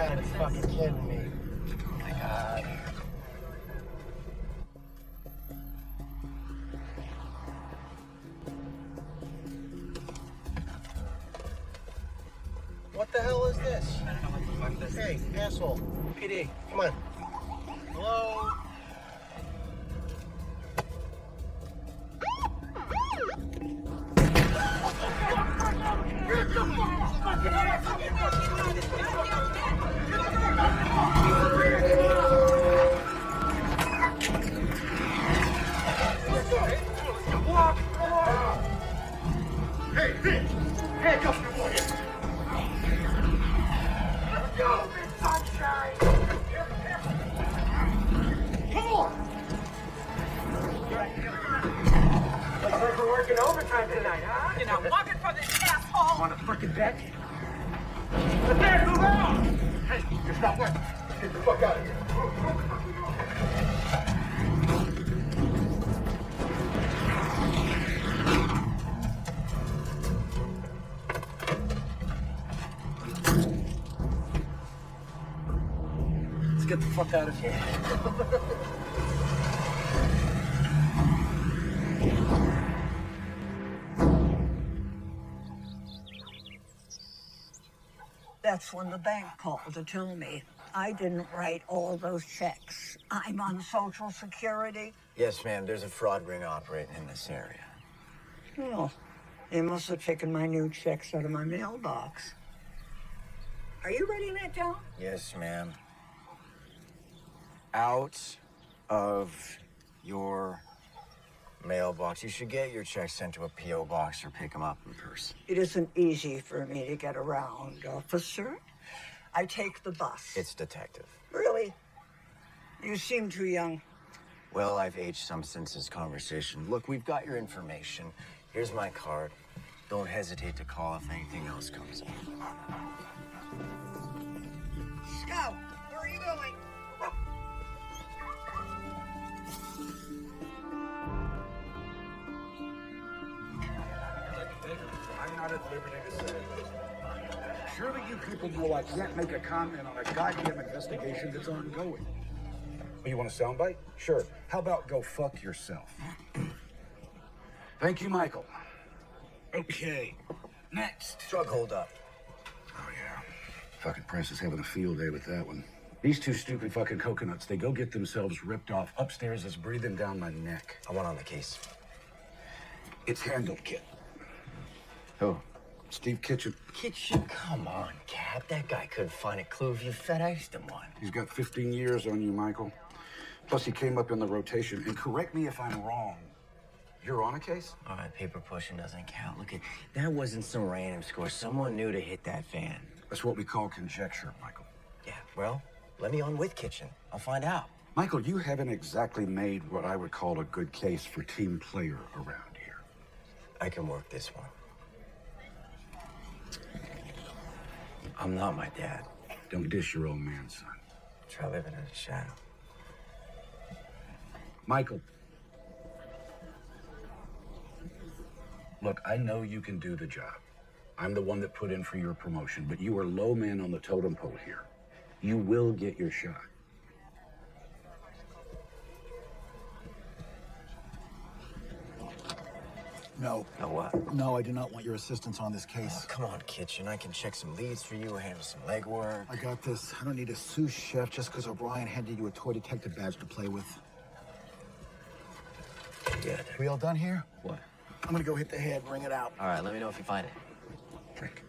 gotta be fucking kidding me. Oh my God. What the hell is this? I don't know what the fuck this Hey, asshole. PD. Come on. Hello? Hey, bitch! Handcuff your boy! Let's go, big sunshine! Come on! Looks like we're working overtime tonight, huh? You're not working for this asshole. Want a fucking bet? Let's dance, move out! Hey, it's not working. Get the fuck out of here. Let's get the fuck out of here. That's when the bank called to tell me I didn't write all those checks. I'm on Social Security. Yes, ma'am. There's a fraud ring operating in this area. Well, they must have taken my new checks out of my mailbox. Are you writing that down? Yes, ma'am. Out of your mailbox. You should get your checks sent to a P.O. box or pick them up in person. It isn't easy for me to get around, officer. I take the bus. It's detective. Really? You seem too young. Well, I've aged some since this conversation. Look, we've got your information. Here's my card. Don't hesitate to call if anything else comes up. Scout, where are you going? I'm not at liberty to say. Surely you people know I can't make a comment on a goddamn investigation that's ongoing. Oh, you want a soundbite? Sure. How about go fuck yourself? Thank you, Michael. Okay. Next. Drug hold up. Oh, yeah. Fucking press is having a field day with that one. These two stupid fucking coconuts, they go get themselves ripped off. Upstairs is breathing down my neck. I want on the case. It's handled, kid. Who? Steve Kitchen. Kitchen? Come on, Cap. That guy couldn't find a clue if you FedExed him one. He's got 15 years on you, Michael. Plus, he came up in the rotation. And correct me if I'm wrong. You're on a case? All right, paper pushing doesn't count. Look, that wasn't some random score. Someone knew to hit that fan. That's what we call conjecture, Michael. Yeah, well, let me on with Kitchen. I'll find out. Michael, you haven't exactly made what I would call a good case for team player around here. I can work this one. I'm not my dad. Don't dish your old man, son. Try living in the shadow. Michael. Look, I know you can do the job. I'm the one that put in for your promotion, but you are low man on the totem pole here. You will get your shot. No. No what? No, I do not want your assistance on this case. Oh, come on, Kitchen. I can check some leads for you, handle some legwork. I got this. I don't need a sous chef just because O'Brien handed you a toy detective badge to play with. Good. We all done here? What? I'm gonna go hit the head, ring it out. All right, let me know if you find it. Prick.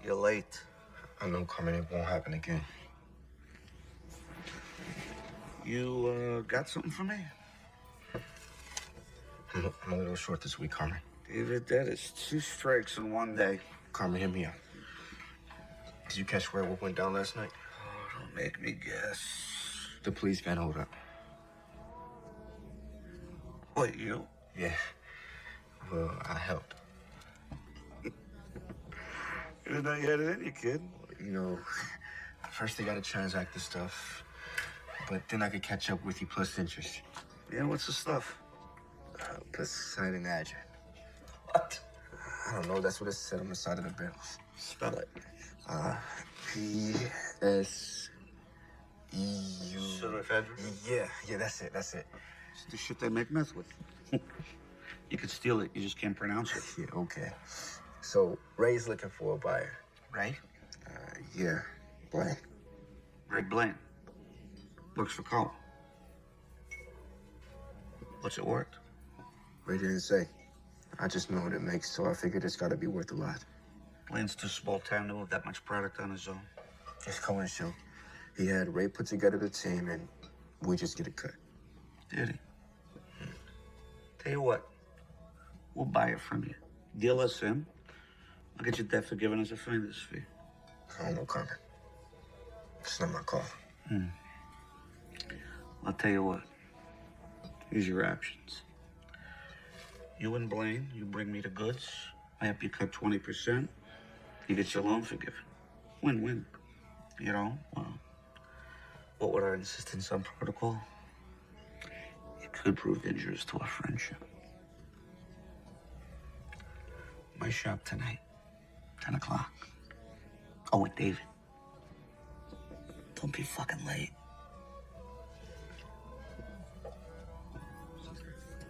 You're late. I know, Carmen, it won't happen again. You, got something for me? I'm a little short this week, Carmen. David, that is 2 strikes in one day. Carmen, hear me out. Did you catch where what went down last night? Oh, don't make me guess. The police van hold up. What, you? Yeah. Well, I helped. You didn't know you had it in you, kid. You know, first they gotta transact the stuff, but then I could catch up with you plus interest. Yeah, what's the stuff? Poseidon Adrian. What? I don't know. That's what it said on the side of the barrels. Spell it. P-S-E-U. Pseudoephedrine? Yeah, that's it. It's the shit they make meth with. You could steal it, you just can't pronounce it. Yeah, okay. So, Ray's looking for a buyer. Ray? Yeah, Blaine. Ray Blaine. Works for Cole. What's it worth? Ray didn't say. I just know what it makes, so I figured it's gotta be worth a lot. Blaine's too small time to move that much product on his own. Just Cohen show. He had Ray put together the team, and we just get a cut. Did he? Tell you what, we'll buy it from you. Deal us in. I'll get your debt forgiven as a finder's fee. Oh, no comment. It's not my call. I'll tell you what. Here's your options. You and Blaine, you bring me the goods. I help you cut 20%. You get your loan forgiven. Win-win. You know, well, what with our insistence on protocol, it could prove dangerous to our friendship. My shop tonight, 10 o'clock. Oh, and David, don't be fucking late.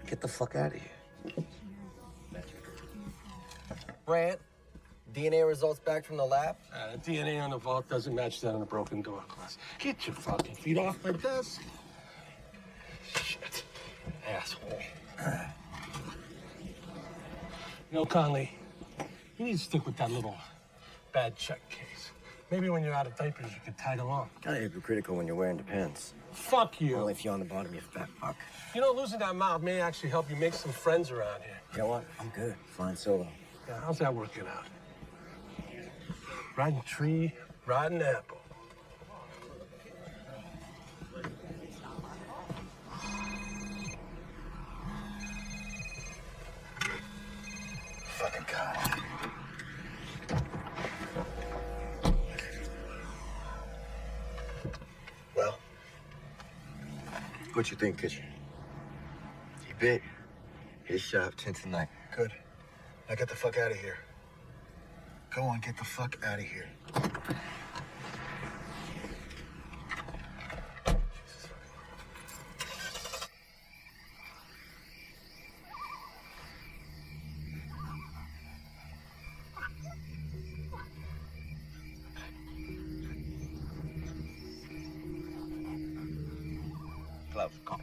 Get the fuck out of here. Brant, DNA results back from the lab? The DNA on the vault doesn't match that on the broken door glass. Get your fucking feet off my desk. Shit. Asshole. You know, Conley, you need to stick with that little bad check case. Maybe when you're out of diapers, you can tag along. Kinda hypocritical when you're wearing the pants. Fuck you. Only if you're on the bottom, you fat fuck. You know, losing that mouth may actually help you make some friends around here. You know what? I'm good. Flying solo. Yeah, how's that working out? Rotten tree, rotten apple. Fucking God. Well, what you think, Kitchen? He bit. His shop 10 tonight. Good. Now get the fuck out of here. Go on, get the fuck out of here. Gloves, come.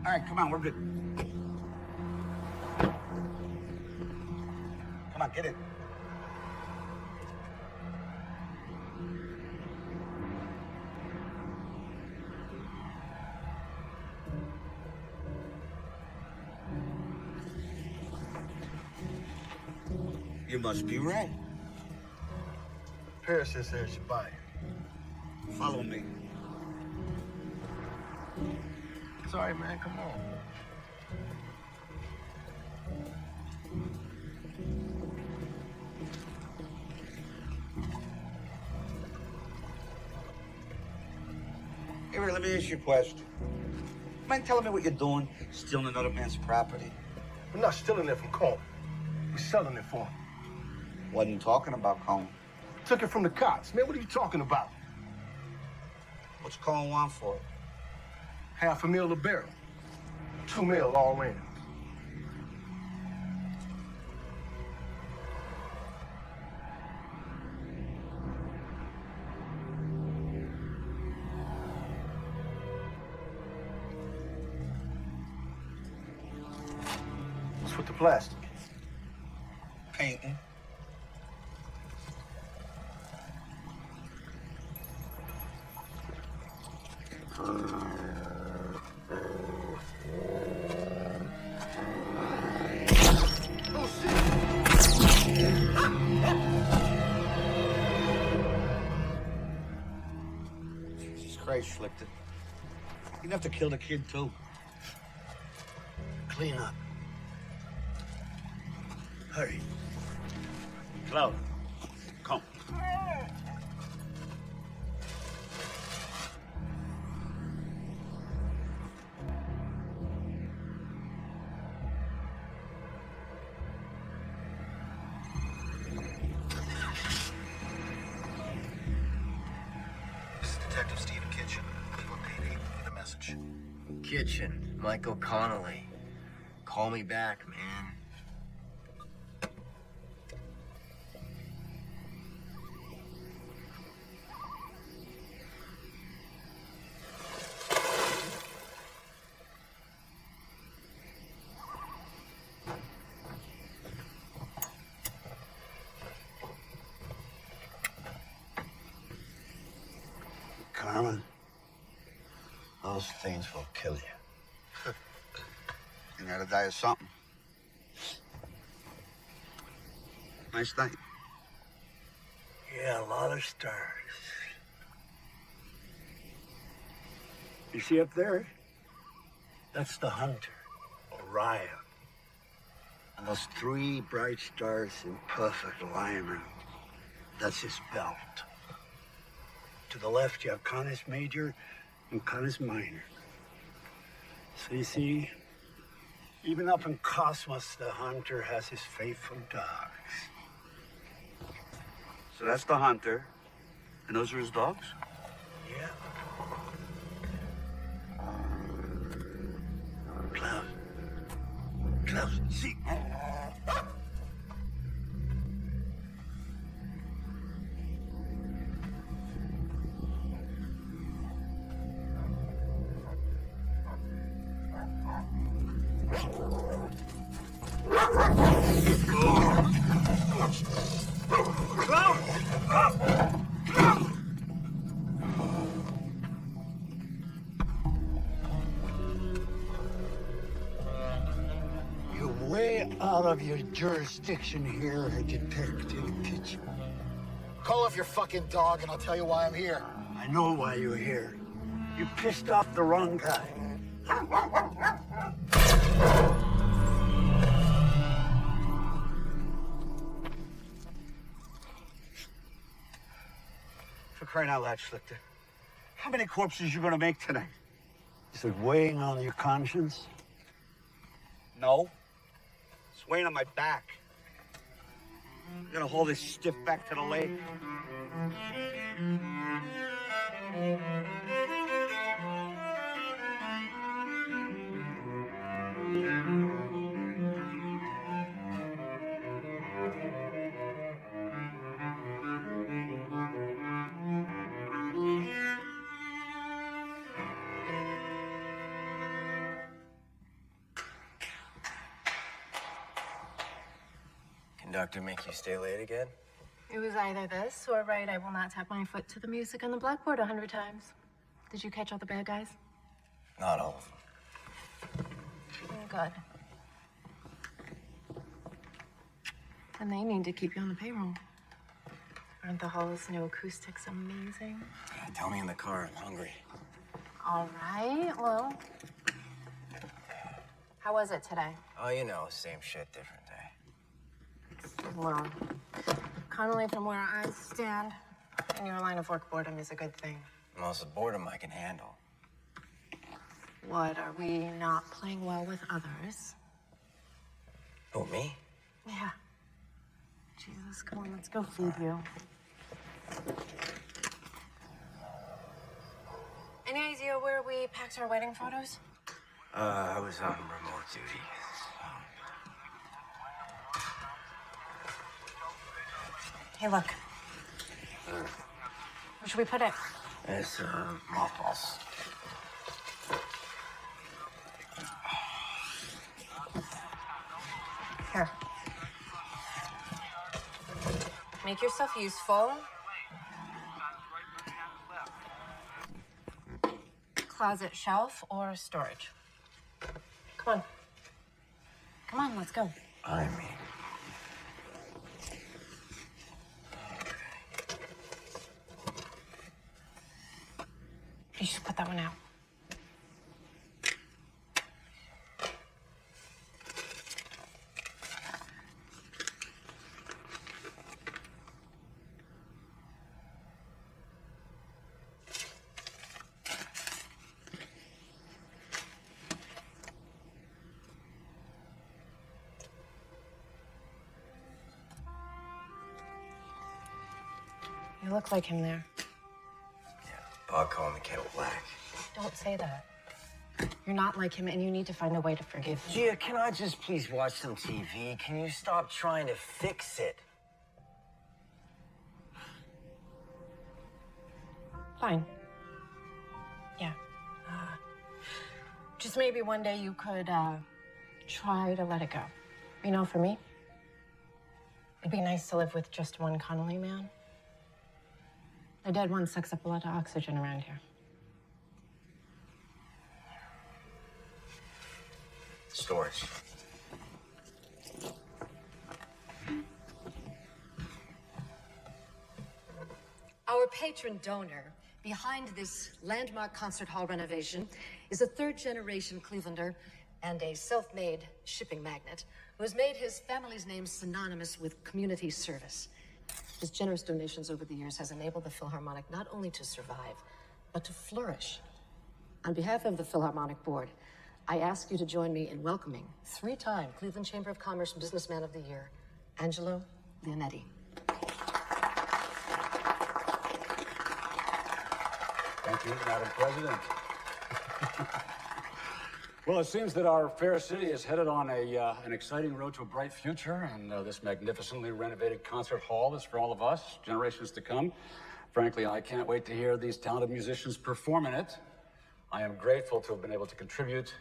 All right, come on, we're good. Come on, get in. You must be Ray. Paris says there's your buyer. Follow me. It's all right, man. Come on. Hey, Ray, let me ask you a question. Mind telling me what you're doing, stealing another man's property? We're not stealing it from Cole. We're selling it for him. Wasn't talking about Cone. Took it from the cops. Man, what are you talking about? What's Cone want for it? $500,000 a barrel. $2 million all in. What's with the plastic? Painting. right, Schlichter. You'd have to kill the kid, too. Clean up. Hurry. Cloud, come. This is Detective Stephen Kitchen, Cleveland PD, with a message. Kitchen, Michael Connolly. Call me back, man. Carmen, those things will kill you. You gotta die of something. Nice night. Yeah, a lot of stars. You see up there? That's the hunter, Orion. And those three bright stars in perfect alignment, that's his belt. To the left, you have Canis Major and Canis Minor. So you see, even up in Cosmos, the hunter has his faithful dogs. So that's the hunter, and those are his dogs? Yeah. Cloud, see? You're way out of your jurisdiction here, Detective Kitchen. Call off your fucking dog and I'll tell you why I'm here. I know why you're here. You pissed off the wrong guy. For crying out loud, Schlichter. How many corpses you gonna make tonight? Is it weighing on your conscience? No. It's weighing on my back. I'm gonna haul this stiff back to the lake. Conductor make you stay late again? It was either this or right, I will not tap my foot to the music on the blackboard 100 times. Did you catch all the bad guys? Not all of them. Good. And they need to keep you on the payroll. Aren't the hall's new acoustics amazing? Yeah, tell me in the car, I'm hungry. All right, well. How was it today? Oh, you know, same shit, different day. Well, Connolly, from where I stand, in your line of work, boredom is a good thing. Most of the boredom I can handle. What, are we not playing well with others? Oh, me? Yeah. Jesus, come on, let's go feed you. Any idea where we packed our wedding photos? I was on remote duty. Hey, look. Where should we put it? It's, mothballs. Here. Make yourself useful. Closet, shelf, or storage. Come on. Come on, let's go. I mean. You cut that one out. You look like him there. Yeah, Bob calling the kettle black. Don't say that. You're not like him, and you need to find a way to forgive him. Gia, can I just please watch some TV? Can you stop trying to fix it? Fine. Yeah. Just maybe one day you could try to let it go. You know, for me, it'd be nice to live with just one Connolly man. The dead one sucks up a lot of oxygen around here. Storage. Our patron donor behind this landmark concert hall renovation is a third-generation Clevelander and a self-made shipping magnate who has made his family's name synonymous with community service. His generous donations over the years has enabled the Philharmonic not only to survive, but to flourish. On behalf of the Philharmonic Board, I ask you to join me in welcoming three-time Cleveland Chamber of Commerce Businessman of the Year, Angelo Leonetti. Thank you, Madam President. Well, it seems that our fair city is headed on an exciting road to a bright future, and this magnificently renovated concert hall is for all of us, generations to come. Frankly, I can't wait to hear these talented musicians perform in it. I am grateful to have been able to contribute.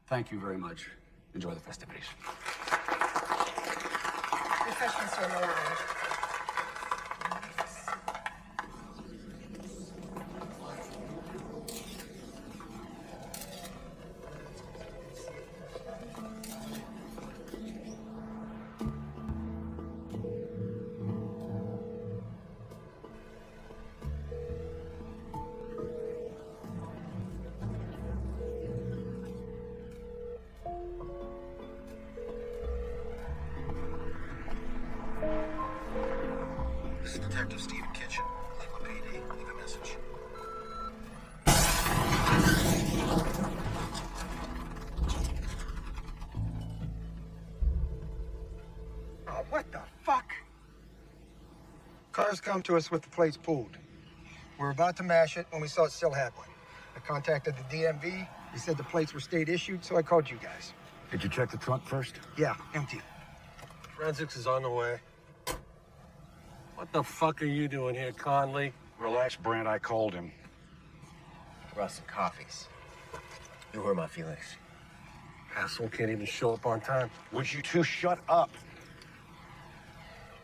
Thank you very much. Enjoy the festivities. Refreshments are in the lounge. This is Detective Stephen Kitchen. Cleveland PD. Leave a message. Oh, what the fuck? Cars come to us with the plates pulled. We're about to mash it when we saw it still had one. I contacted the DMV. They said the plates were state issued, so I called you guys. Did you check the trunk first? Yeah, empty. Forensics is on the way. What the fuck are you doing here, Conley? Relax, Brent. I called him. Brought some coffees. You hurt my feelings. Asshole can't even show up on time. Would you two shut up?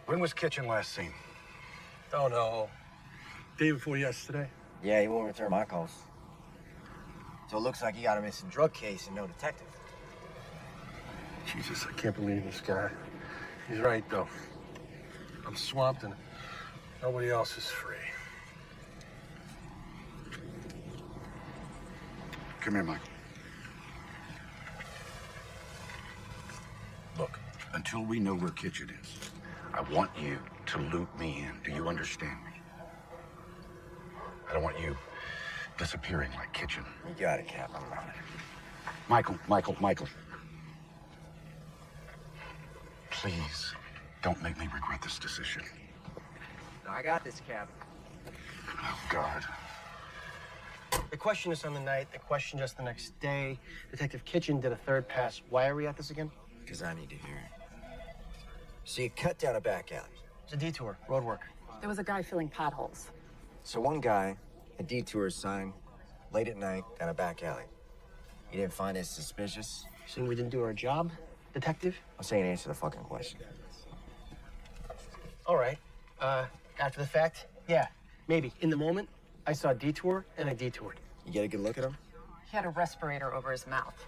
When was Kitchen last seen? Don't know. Day before yesterday. Yeah, he won't return my calls. So it looks like he got a missing drug case and no detective. Jesus, I can't believe this guy. He's right, though. I'm swamped and nobody else is free. Come here, Michael. Look, until we know where Kitchen is, I want you to loop me in. Do you understand me? I don't want you disappearing like Kitchen. You got it, Cap. I'm on it. Michael. Please, don't make me regret this decision. I got this, Cap. Oh, God. They questioned us on the night. They questioned us the next day. Detective Kitchen did a third pass. Why are we at this again? Because I need to hear it. So you cut down a back alley. It's a detour, road work. There was a guy filling potholes. So one guy, a detour sign, late at night, down a back alley. You didn't find it suspicious? Saying we didn't do our job, detective? I'm saying answer the fucking question. All right. After the fact, yeah, maybe. In the moment, I saw a detour and I detoured. You get a good look at him? He had a respirator over his mouth.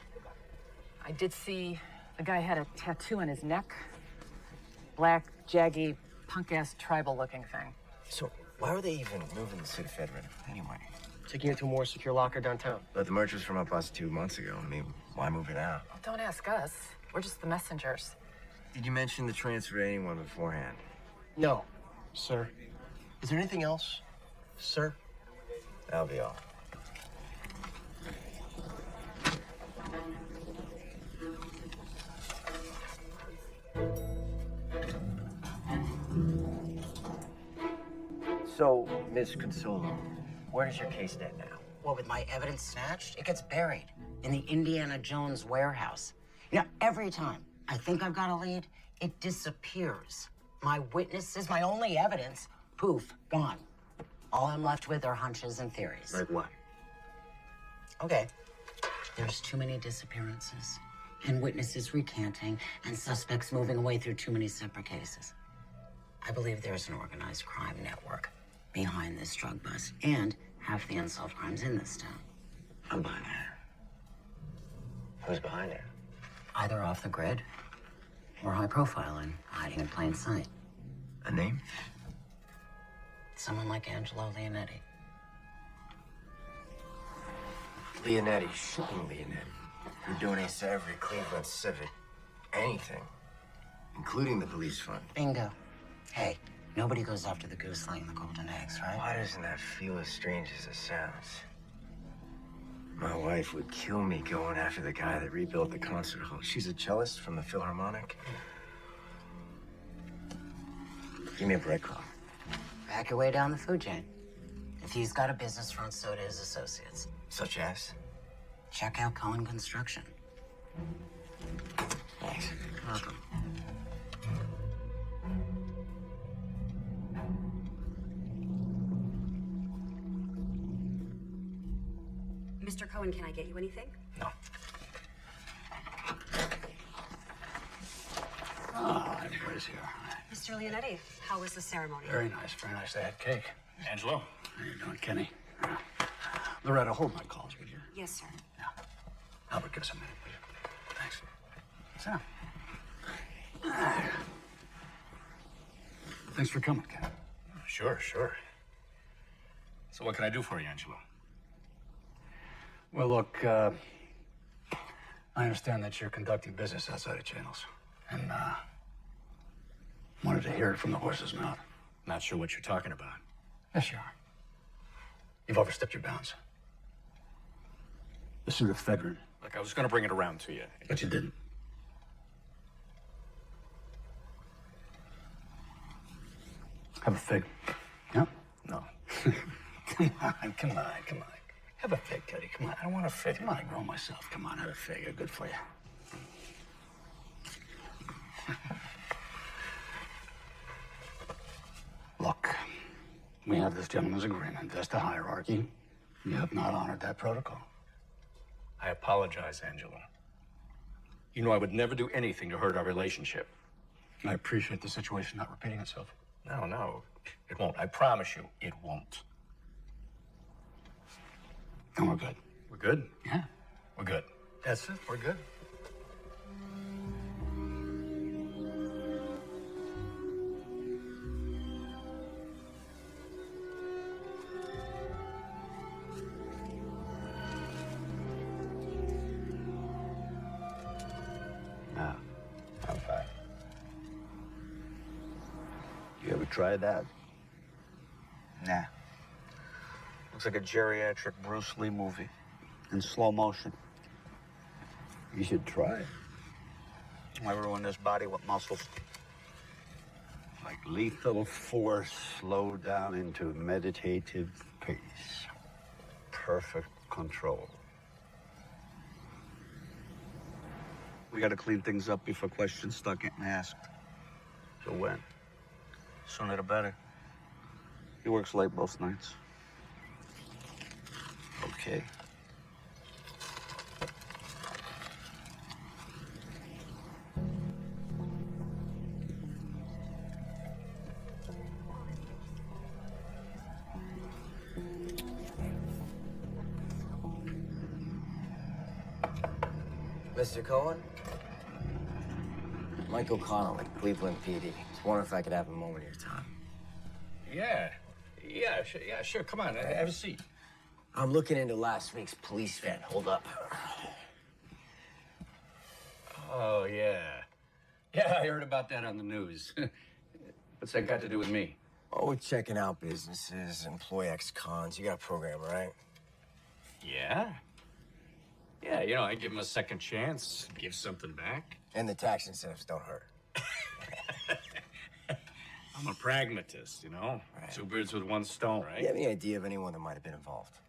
I did see the guy had a tattoo on his neck. Black, jaggy, punk-ass tribal-looking thing. So why were they even moving the Sudafedrin anyway? Taking it to a more secure locker downtown. But the merch was from up us 2 months ago. I mean, why move it out? Don't ask us. We're just the messengers. Did you mention the transfer to anyone beforehand? No, sir. Is there anything else, sir? That'll be all. So, Miss Consolo, where does your case stand now? Well, with my evidence snatched, it gets buried in the Indiana Jones warehouse. You know, every time I think I've got a lead, it disappears. My witnesses, my only evidence, poof, gone. All I'm left with are hunches and theories. Like what? Okay. There's too many disappearances, and witnesses recanting, and suspects moving away through too many separate cases. I believe there's an organized crime network behind this drug bust, and half the unsolved crimes in this town. I'm behind it. Who's behind it? Either off the grid, or high profile and hiding in plain sight. A name? Someone like Angelo Leonetti. Leonetti, shipping Leonetti. Who donates to every Cleveland Civic. Anything. Including the police fund. Bingo. Hey, nobody goes after the goose laying the golden eggs, right? Why doesn't that feel as strange as it sounds? My wife would kill me going after the guy that rebuilt the concert hall. She's a cellist from the Philharmonic. Give me a breadcrumb. Back your way down the food chain. If he's got a business front, so do his associates. Such as? Check out Cohen Construction. Thanks. Welcome. Mr. Cohen, can I get you anything? No. Oh, everybody's here. Mr. Leonetti, how was the ceremony? Very nice, very nice. They had cake. Angelo. How you doing, Kenny? Loretta, hold my calls, would you? Yes, sir. Albert, give us a minute, will you? Thanks. Sit down. Thanks for coming, Ken. Sure, sure. So what can I do for you, Angelo? Well, look, I understand that you're conducting business outside of channels. And, wanted to hear it from the horse's mouth. Not sure what you're talking about. Yes, you are. You've overstepped your bounds. The pseudoephedrine. Look, I was going to bring it around to you. But you didn't. Have a fig. Yeah? No. Come on. Have a fig, Teddy. Come on. I don't want a fig. Come on, I grow myself. Come on, have a fig. They're good for you. Look, we have this gentleman's agreement. That's the hierarchy. You have not honored that protocol. I apologize, Angelo. You know I would never do anything to hurt our relationship. I appreciate the situation not repeating itself. No, it won't. I promise you, it won't. And we're good. We're good? Yeah. We're good. That's it. We're good. No, I'm fine. You ever tried that? Nah. Looks like a geriatric Bruce Lee movie in slow motion. You should try it. Why ruin this body with muscles? Like lethal force slowed down into meditative pace. Perfect control. We gotta clean things up before questions start getting asked. So when? Sooner the better. He works late most nights. Okay. Mr. Cohen? Michael Connolly, Cleveland PD. Just wondering if I could have a moment of your time. Yeah, sure. Come on, have a seat. I'm looking into last week's police van. Hold up. Oh, yeah. Yeah, I heard about that on the news. What's that got to do with me? Oh, we're checking out businesses, employee ex-cons. You got a program, right? Yeah? Yeah, you know, I give them a second chance, give something back. And the tax incentives don't hurt. I'm a pragmatist, you know? Right. 2 birds with 1 stone, right? You have any idea of anyone that might have been involved?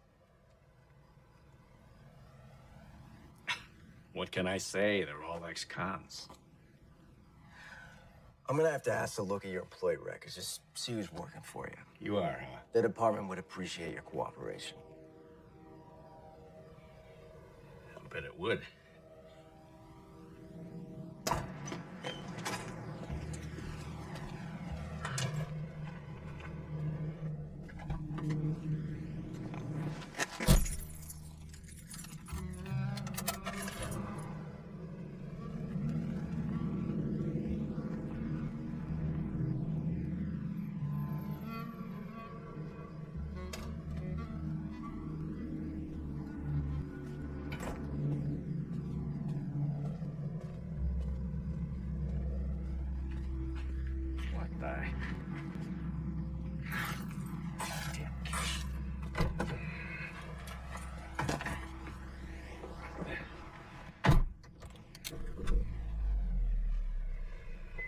What can I say? They're all ex-cons. I'm gonna have to ask to look at your employee records, just see who's working for you. You are, huh? The department would appreciate your cooperation. I bet it would.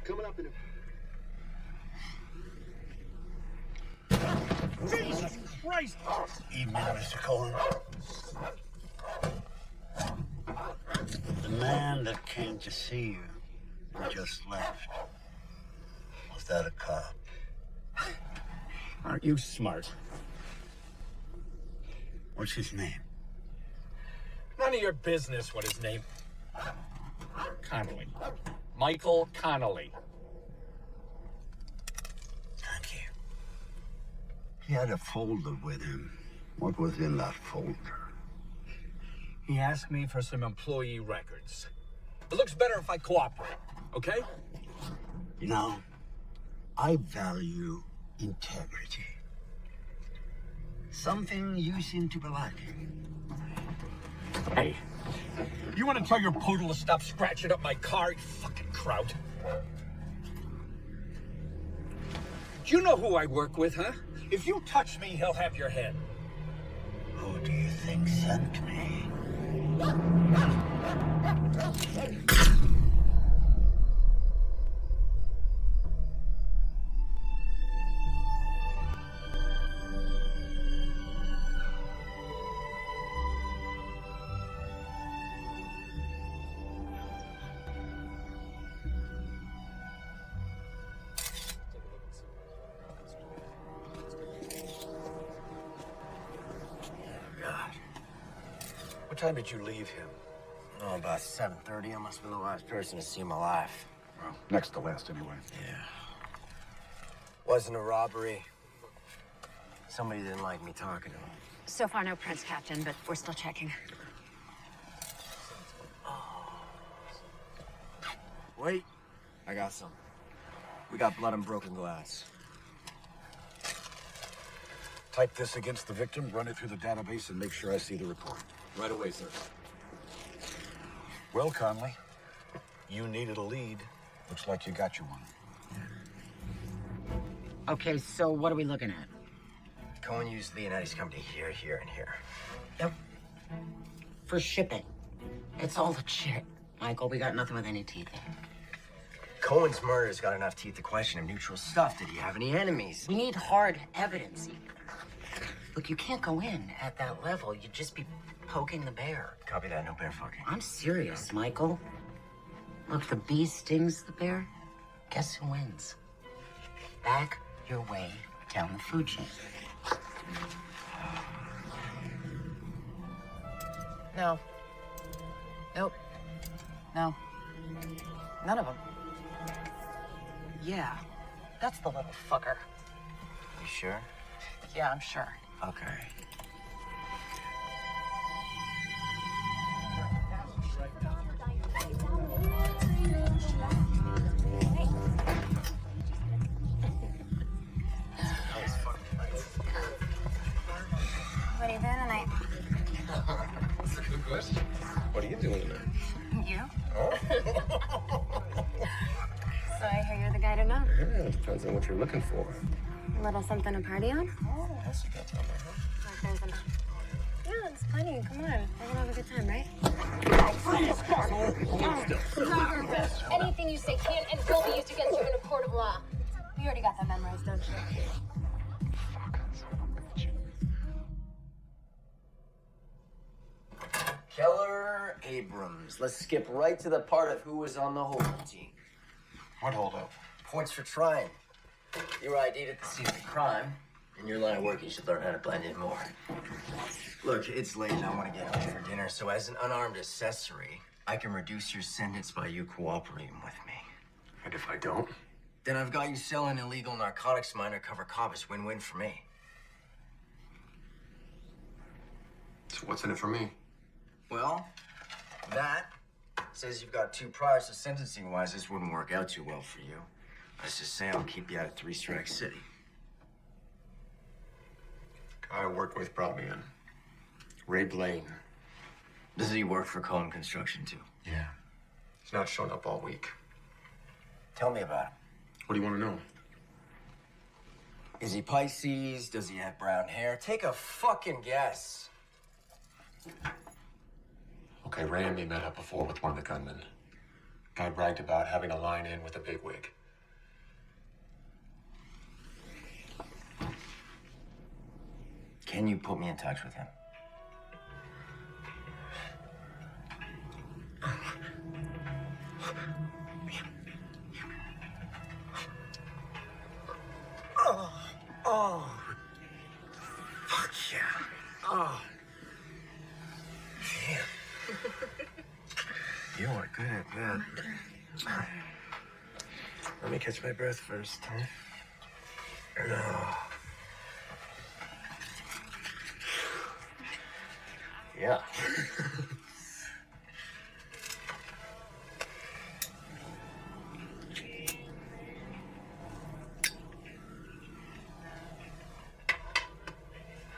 Coming up in a... Jesus Christ! Evening, Mr. Cohen. The man that came to see you just left. Was that a cop? Aren't you smart? What's his name? None of your business what his name... Connolly. Michael Connolly. Thank you. He had a folder with him. What was in that folder? He asked me for some employee records. It looks better if I cooperate, okay? You know, I value integrity. Something you seem to be lacking. Hey, you want to tell your poodle to stop scratching up my car, you fucking kraut? Do you know who I work with, huh? If you touch me, he'll have your head. Who do you think sent me? What time did you leave him? Oh, about 7:30. I must have been the last person to see him alive. Well, next to last, anyway. Yeah. Wasn't a robbery. Somebody didn't like me talking to him. So far, no prints, Captain, but we're still checking. Wait. I got some. We got blood and broken glass. Type this against the victim, run it through the database, and make sure I see the report. Right away, sir. Well, Conley, you needed a lead. Looks like you got you one. Okay, so what are we looking at? Cohen used Leonetti's company here, here, and here. Yep. For shipping. It's all legit. Michael, we got nothing with any teeth in. Cohen's murder's got enough teeth to question him. Neutral stuff. Did he have any enemies? We need hard evidence. Look, you can't go in at that level. You'd just be poking the bear. Copy that. No bear fucking. I'm serious, Michael. Look, the bee stings the bear. Guess who wins? Back your way down the food chain. No. Nope. No. None of them. Yeah, that's the little fucker. You sure? Yeah, I'm sure. Okay. Ready then, and I So I hear you're the guy to know. Yeah, it depends on what you're looking for. A little something to party on? Oh, that's a good time, Like there's enough. Yeah, it's plenty. Come on. We're gonna have a good time, right? Anything you say can and will be used against you in a court of law. You already got that memorized, don't you? Keller Abrams. Let's skip right to the part of who was on the holding team. What holdup? Points for trying. You were ID'd at the scene of the crime. In your line of work, you should learn how to blend in more. Look, it's late and I want to get home for dinner, so as an unarmed accessory, I can reduce your sentence by you cooperating with me. And if I don't? Then I've got you selling illegal narcotics to my undercover cop. It's win-win for me. So what's in it for me? Well, that says you've got 2 priors, so sentencing-wise, this wouldn't work out too well for you. Let's just say I'll keep you out of 3 Strike City. Guy I work with brought me in. Ray Blaine. Does he work for Cohen Construction, too? Yeah. He's not showing up all week. Tell me about him. What do you want to know? Is he Pisces? Does he have brown hair? Take a fucking guess. Okay, Ray and me met up before with one of the gunmen. Guy bragged about having a line-in with a bigwig. Can you put me in touch with him? Oh. Fuck yeah. Oh. Damn. You are good at that. Let me catch my breath first, huh? No. Yeah.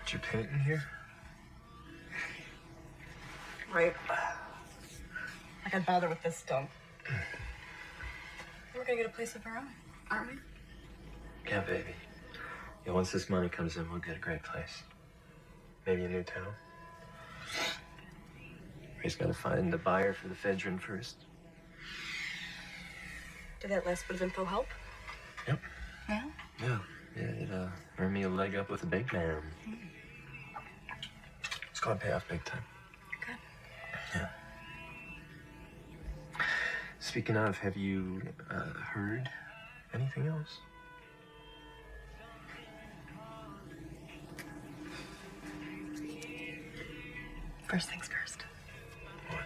Did you paint in here? Right. Like I'd bother with this dump. We're gonna get a place of our own, aren't we? Yeah, baby. Yeah, once this money comes in, we'll get a great place. Maybe a new town. He's got to find a buyer for the Fedrin first. Did that last bit of info help? Yep. Yeah? Yeah. Yeah, it earned me a leg up with a big man. It's gonna pay off big time. Good. Yeah. Speaking of, have you heard anything else? First things first. What?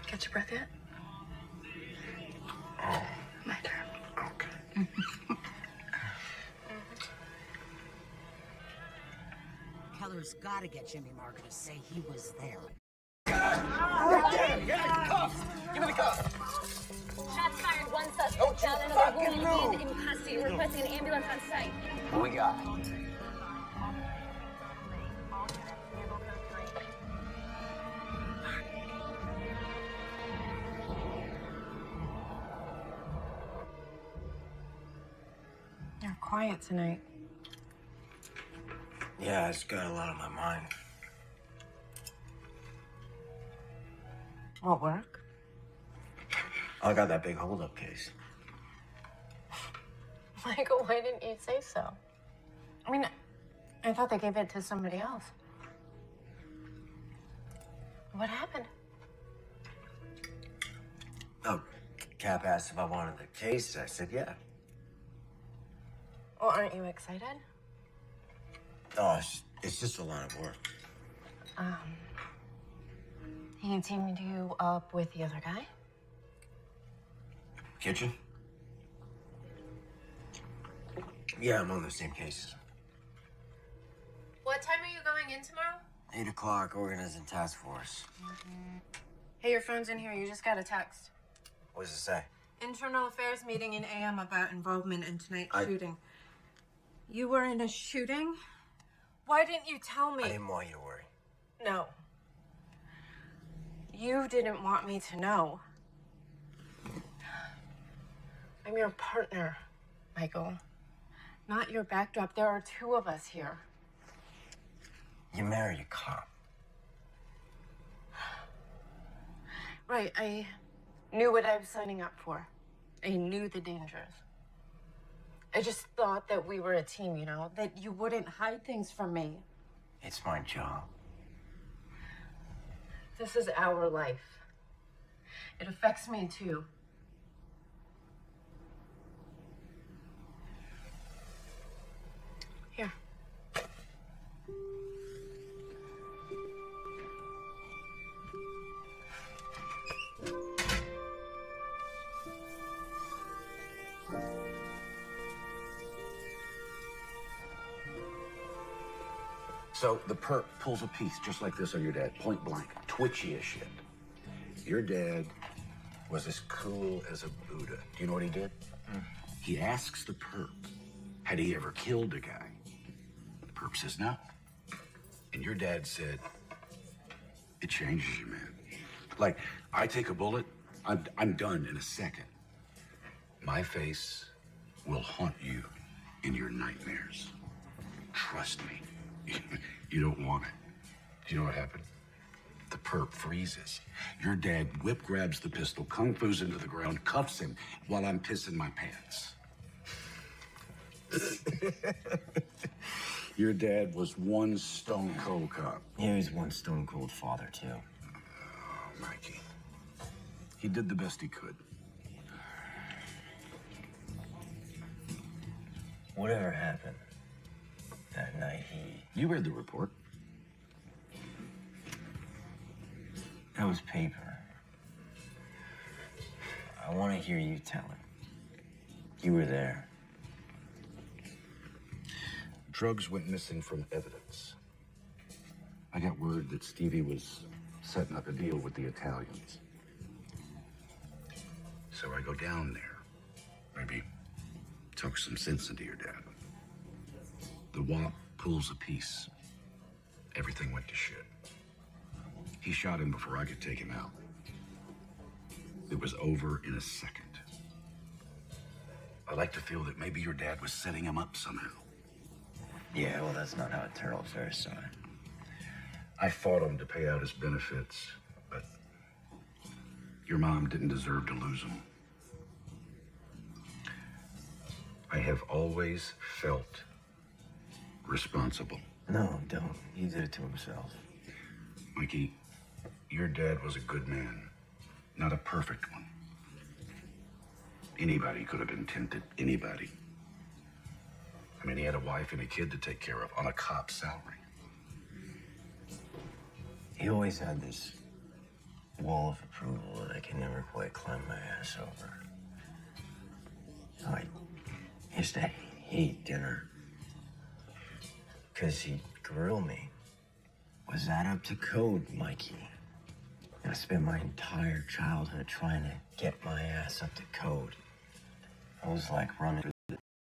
Catch your breath yet? Oh. My turn. Okay. Keller's gotta get Jimmy Marker to say he was there. Give me the cuffs. Shots fired, 1 suspect down, another wounded and in custody. Requesting an ambulance on site. What we got? You're quiet tonight. Yeah, it's got a lot on my mind. What work? I got that big holdup case. Michael, why didn't you say so? I mean, I thought they gave it to somebody else. What happened? Oh, Cap asked if I wanted the case. I said, yeah. Well, aren't you excited? Oh, it's just a lot of work. He teamed you up with the other guy? Kitchen? Yeah, I'm on the same cases. What time are you going in tomorrow? 8 o'clock, organizing task force. Hey, your phone's in here. You just got a text. What does it say? Internal Affairs meeting in AM about involvement in tonight's shooting. You were in a shooting? Why didn't you tell me? I didn't want you to worry. No. You didn't want me to know. I'm your partner, Michael. Not your backdrop. There are two of us here. You married a cop. Right, I knew what I was signing up for. I knew the dangers. I just thought that we were a team, you know, that you wouldn't hide things from me. It's my job. This is our life. It affects me too. Here. So the perp pulls a piece just like this on your dad, point blank, twitchy as shit. Your dad was as cool as a Buddha. Do you know what he did? He asks the perp, had he ever killed a guy? The perp says no. And your dad said, it changes you, man. Like, I take a bullet, I'm done in a second. My face will haunt you in your nightmares. Trust me. You don't want it. Do you know what happened? The perp freezes. Your dad whip grabs the pistol, kung fu's into the ground, cuffs him while I'm pissing my pants. Your dad was one stone cold cop. Yeah, he was one stone cold father, too. Oh, Mikey. He did the best he could. Whatever happened that night, You read the report. That was paper. I want to hear you tell it. You were there. Drugs went missing from evidence. I got word that Stevie was setting up a deal with the Italians. So I go down there. Maybe talk some sense into your dad. The WAP pulls a piece. Everything went to shit. He shot him before I could take him out. It was over in a second. I like to feel that maybe your dad was setting him up somehow. Yeah, well, that's not how a terrible affair started. I fought him to pay out his benefits, but your mom didn't deserve to lose him. I have always felt responsible. No, don't. He did it to himself. Mikey, your dad was a good man, not a perfect one. Anybody could have been tempted, anybody. I mean, he had a wife and a kid to take care of on a cop's salary. He always had this wall of approval that I could never quite climb my ass over. I used to hate dinner because he'd grill me. Was that up to code, Mikey? I spent my entire childhood trying to get my ass up to code. I was like running